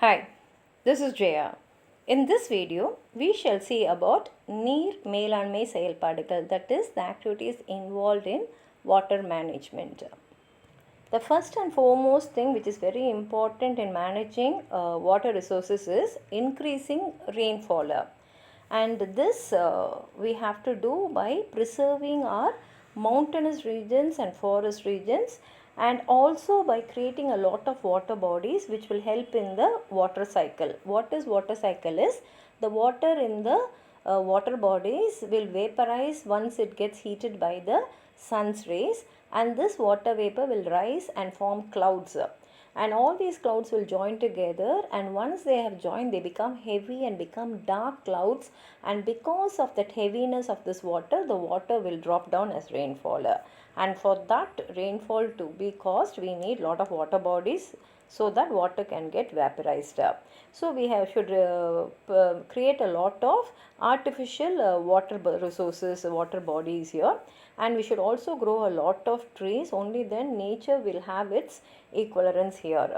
Hi, this is Jaya. In this video, we shall see about நீர் மேலாண்மை செயல்பாடுகள், that is the activities involved in water management. The first and foremost thing which is very important in managing water resources is increasing rainfall. And this we have to do by preserving our mountainous regions and forest regions, and also by creating a lot of water bodies which will help in the water cycle. What is water cycle is the water in the water bodies will vaporize once it gets heated by the sun's rays, and this water vapor will rise and form clouds, and all these clouds will join together, and once they have joined they become heavy and become dark clouds, and because of that heaviness of this water, the water will drop down as rainfall. And for that rainfall to be caused, we need lot of water bodies so that water can get vaporized. So we should create a lot of artificial water resources, water bodies here, and we should also grow a lot of trees. Only then nature will have its equivalence here.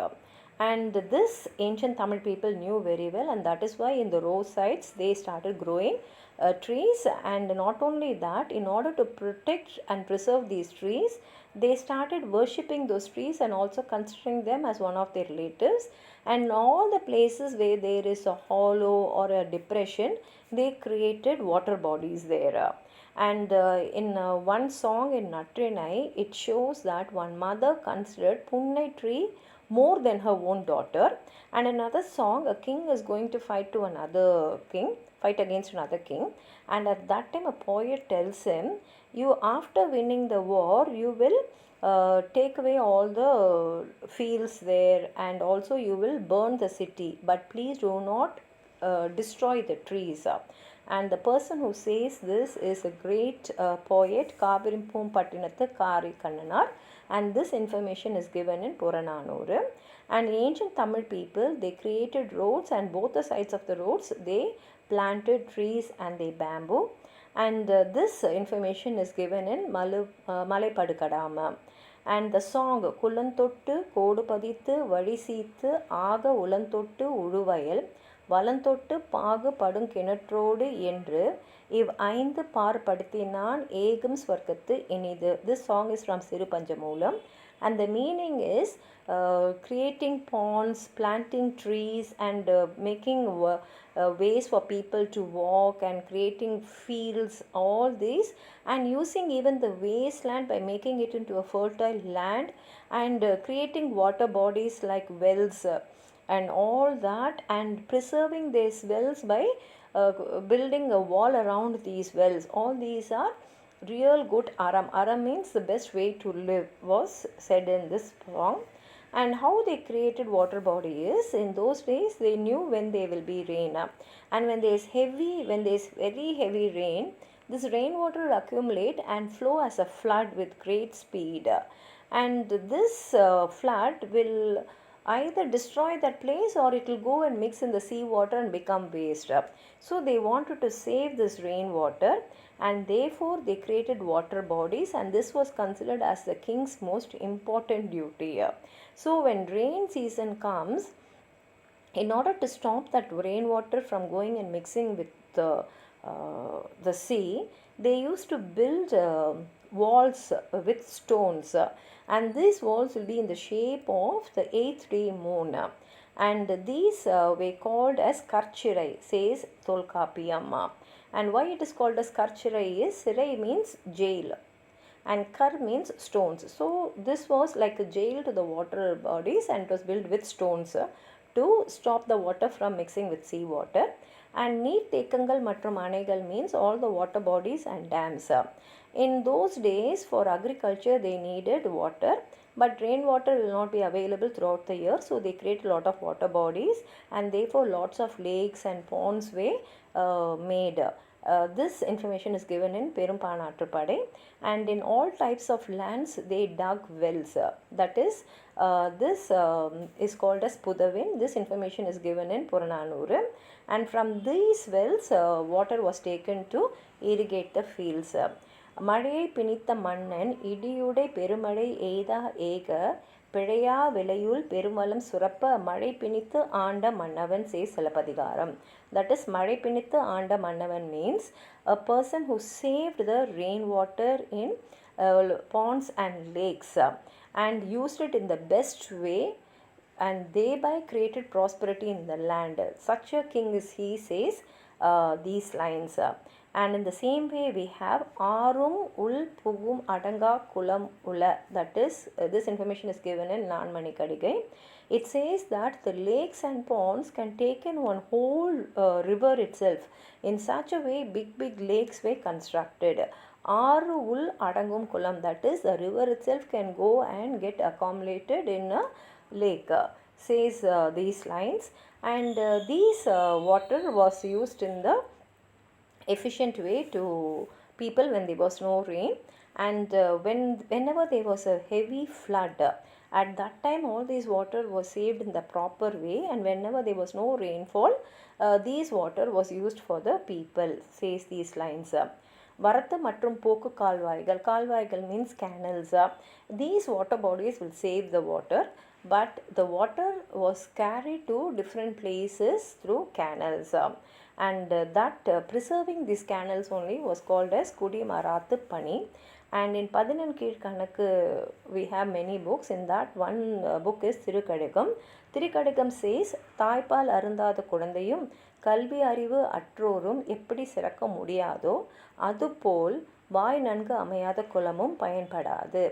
And this ancient Tamil people knew very well, and that is why in the roadsides they started growing trees. And not only that, in order to protect and preserve these trees, they started worshipping those trees and also considering them as one of their relatives. And all the places where there is a hollow or a depression, they created water bodies there. And in one song in Natrinai, it shows that one mother considered Punnai tree more than her own daughter. And another song, a king is going to fight against another king, and at that time a poet tells him, you after winning the war, you will take away all the fields there, and also you will burn the city, but please do not destroy the trees. And the person who says this is a great poet, Kavirimpum Pattinathu Kari Kannanar, and this information is given in Purananuru. And ancient Tamil people, they created roads, and both the sides of the roads they planted trees and they bamboo. And this information is given in Malaipadukadama. And the song Kulantottu Kodu Padithu Vadisithu Aga Ulantottu Uduvayal வலந்தொட்டு பாகு படும் கிணற்றோடு என்று இவ் ஐந்து பார்படுத்தினான் ஏகும் ஸ்வர்க்கத்து இனிது. This song is from Siru Panjamulam, and the meaning is creating ponds, planting trees, and making ways for people to walk, and creating fields, all these, and using even the wasteland by making it into a fertile land, and creating water bodies like wells, and all that, and preserving these wells by building a wall around these wells. All these are real good aram. Aram means the best way to live, was said in this song. And how they created water body is, in those days they knew when there will be rain, and when there is very heavy rain, this rainwater will accumulate and flow as a flood with great speed, and this flood will either destroy that place, or it will go and mix in the sea water and become waste. So they wanted to save this rainwater, and therefore they created water bodies, and this was considered as the king's most important duty. So when rain season comes, in order to stop that rainwater from going and mixing with the sea, they used to build walls with stones, and these walls will be in the shape of the 8th day moon, and these were called as Karchirai, says Tolkapiyamma. And why it is called as Karchirai is, Sirai means jail and Kar means stones. So this was like a jail to the water bodies, and it was built with stones to stop the water from mixing with sea water. And நீர் தேக்கங்கள் மற்றும் அணைகள் means all the water bodies and dams. In those days, for agriculture they needed water, but rainwater will not be available throughout the year, so they create a lot of water bodies, and therefore lots of lakes and ponds were made. This information is given in Perumpanatrupadai. And in all types of lands they dug wells. That is, this is called as Pudavin. This information is given in Purananuru, and from these wells water was taken to irrigate the fields. மழையை பிணித்த மன்னன் இடியுடை பெருமழை எய்தா ஏக பிழையா விளையுள் பெருமலம் சுரப்ப மழை பிணித்து ஆண்ட மன்னவன் say Silappatikaram. That is, மழை பிணித்து ஆண்ட மன்னவன் means a person who saved the rainwater in ponds and lakes and used it in the best way and thereby created prosperity in the land. Such a king is he, says these lines. And in the same way we have ஆறும் உள் புகும் அடங்கா குலம் உல. That is, this information is given in Nanmani Kadigai. It says that the lakes and ponds can take in one whole river itself. In such a way big lakes were constructed. ஆறு உள் அடங்கும் குலம், that is, the river itself can go and get accumulated in a lake, says these lines. And these water was used in the efficient way to people when there was no rain, and whenever there was a heavy flood, at that time all these water was saved in the proper way, and whenever there was no rainfall, these water was used for the people, says these lines. வரத்து மற்றும் போக்கு கால்வாய்கள், கால்வாய்கள் means canals. These water bodies will save the water, but the water was carried to different places through canals, and that preserving these canals only was called as குடிமராத்து பணி. And in Pathinen Kilkanakku we have many books. In that one book is Thirukkadigam. Thirukkadigam says, தாய்ப்பால் அருந்தாத குழந்தையும் கல்வி அறிவு அற்றோரும் எப்படி சிறக்க முடியாதோ அதுபோல் வாய் நன்கு அமையாத குலமும் பயன்படாது.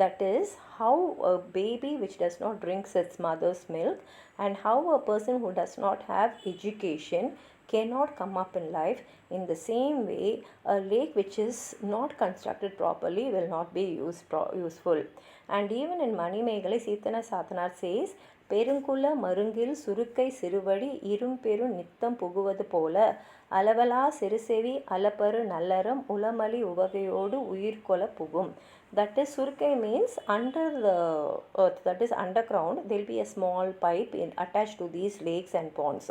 That is, how a baby which does not drink its mother's milk, and how a person who does not have education cannot come up in life. In the same way, a lake which is not constructed properly will not be useful. And even in Manimegale, Sitana Sathanar says, பெருங்குல மருங்கில் சுருக்கை சிறுவழி இரும்பெரு நித்தம் புகுவது போல அளவலா சிறுசெவி அலப்பரு நல்லறம் உளமலி உவகையோடு உயிர்கொல புகும். That is, surkai means under the earth, that is underground, there will be a small pipe attached to these lakes and ponds.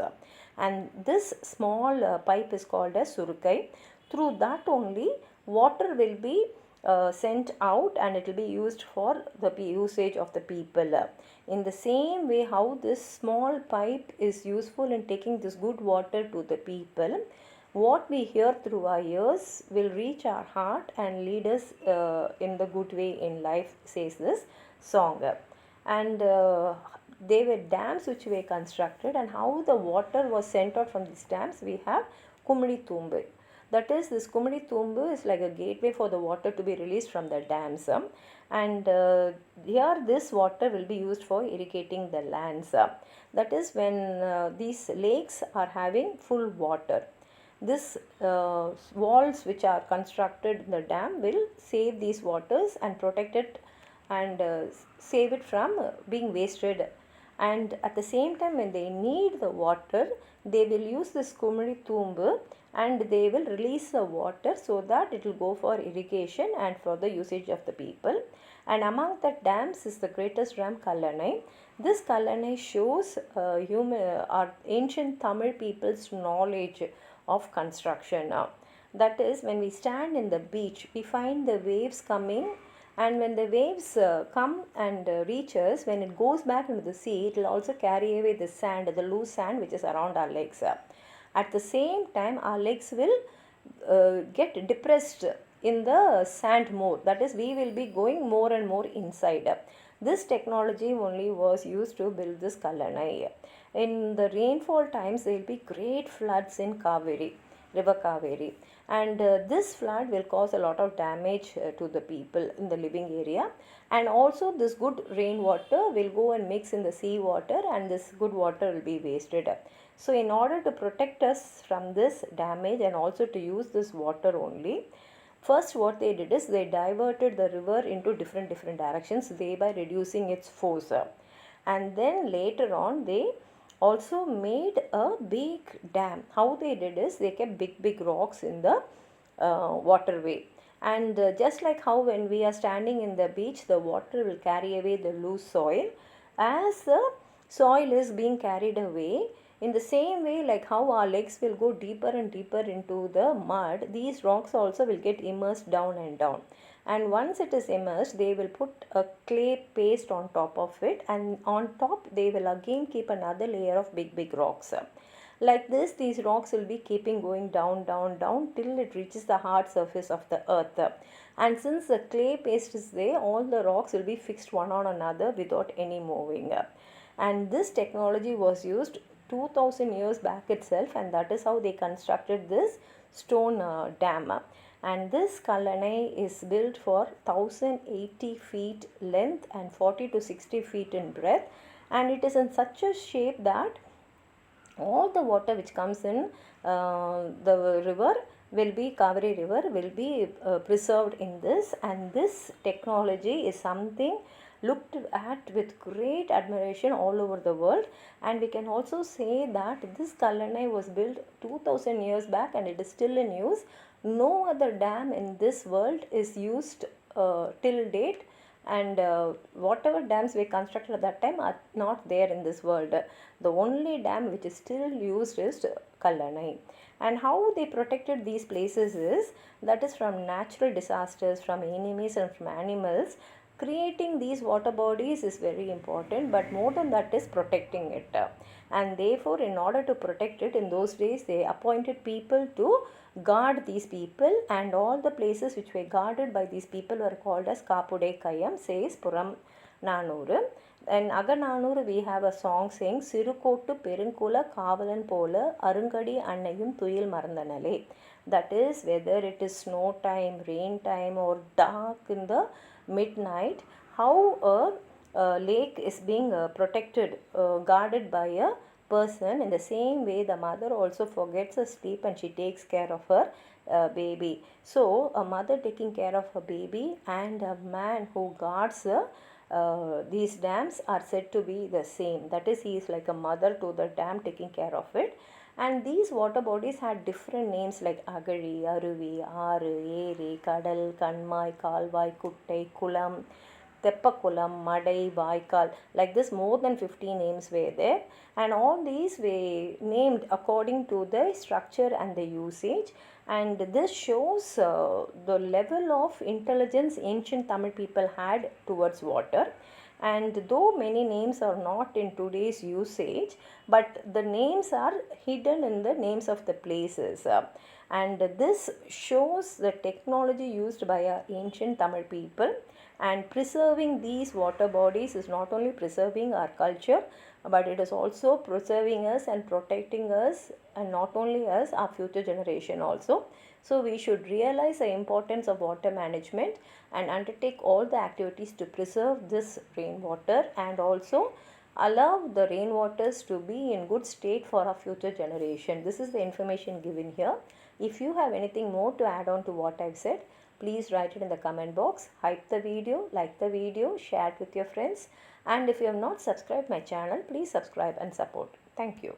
And this small pipe is called as surkai. Through that only water will be sent out, and it will be used for the usage of the people. In the same way how this small pipe is useful in taking this good water to the people, what we hear through our ears will reach our heart and lead us in the good way in life, says this song. And they were dams which were constructed, and how the water was sent out from these dams, we have Kumudi Thumbu. That is, this Kumudi Thumbu is like a gateway for the water to be released from the dams, and here this water will be used for irrigating the lands. That is, when these lakes are having full water, this walls which are constructed in the dam will save these waters and protect it and save it from being wasted. And at the same time, when they need the water, they will use this Kumudi Thumbu and they will release the water so that it will go for irrigation and for the usage of the people. And among the dams is the greatest dam Kallanai. This Kallanai shows our ancient Tamil people's knowledge of construction. That is, when we stand in the beach, we find the waves coming, and when the waves come and reach us, when it goes back into the sea, it will also carry away the sand, the loose sand which is around our legs. At the same time, our legs will get depressed in the sand more. That is, we will be going more and more inside. This technology only was used to build this Kallanai. In the rainfall times, there will be great floods in Kaveri, river Kaveri, and this flood will cause a lot of damage to the people in the living area. And also, this good rainwater will go and mix in the sea water, and this good water will be wasted. So in order to protect us from this damage and also to use this water only, first what they did is they diverted the river into different directions, thereby reducing its force. And then later on, they also made a big dam. How they did is they kept big rocks in the waterway. And just like how when we are standing in the beach, the water will carry away the loose soil. As the soil is being carried away, in the same way, like how our legs will go deeper and deeper into the mud, these rocks also will get immersed down and down. and once it is immersed, they will put a clay paste on top of it, and on top they will again keep another layer of big rocks. Like this, these rocks will be keeping going down till it reaches the hard surface of the earth. And since the clay paste is there, all the rocks will be fixed one on another without any moving. And this technology was used 2000 years back itself, and that is how they constructed this stone dam. And this Kallanai is built for 1080 feet length and 40 to 60 feet in breadth, and it is in such a shape that all the water which comes in the river will be Kaveri river will be preserved in this. And this technology is something looked at with great admiration all over the world. And we can also say that this Kallanai was built 2000 years back and it is still in use. No other dam in this world is used till date, and whatever dams were constructed at that time are not there in this world. The only dam which is still used is Kallanai. And how they protected these places is, that is from natural disasters, from enemies and from animals. Creating these water bodies is very important, but more than that is protecting it. And therefore, in order to protect it, in those days they appointed people to guard these people, and all the places which were guarded by these people were called as Kapude Kayam, says Puram Nanuru. In Agananuru we have a song saying Sirukottu Perunkula Kavalan Pola Arungadi Annayum Tuyil Marandanale. That is, whether it is snow time, rain time, or dark in the midnight, how a lake is being protected, guarded by a person. In the same way, the mother also forgets her sleep and she takes care of her baby. So a mother taking care of her baby and a man who guards these dams are said to be the same. That is, he is like a mother to the dam, taking care of it. And these water bodies had different names like Agari, Aruvi, Aru, Eri, Kadal, Kanmai, Kalvai, Kuttai, Kulam, Teppakulam, Madai, Vaikal. Like this, more than 50 names were there, and all these were named according to the structure and the usage. And this shows the level of intelligence ancient Tamil people had towards water. And though many names are not in today's usage, but the names are hidden in the names of the places. And this shows the technology used by our ancient Tamil people. And preserving these water bodies is not only preserving our culture, but it is also preserving us and protecting us, and not only us, our future generation also. So we should realize the importance of water management and undertake all the activities to preserve this rainwater, and also allow the rainwaters to be in good state for our future generation. This is the information given here. If you have anything more to add on to what I've said, please write it in the comment box. Hype the video, like the video, share it with your friends. And if you have not subscribed my channel, please subscribe and support. Thank you.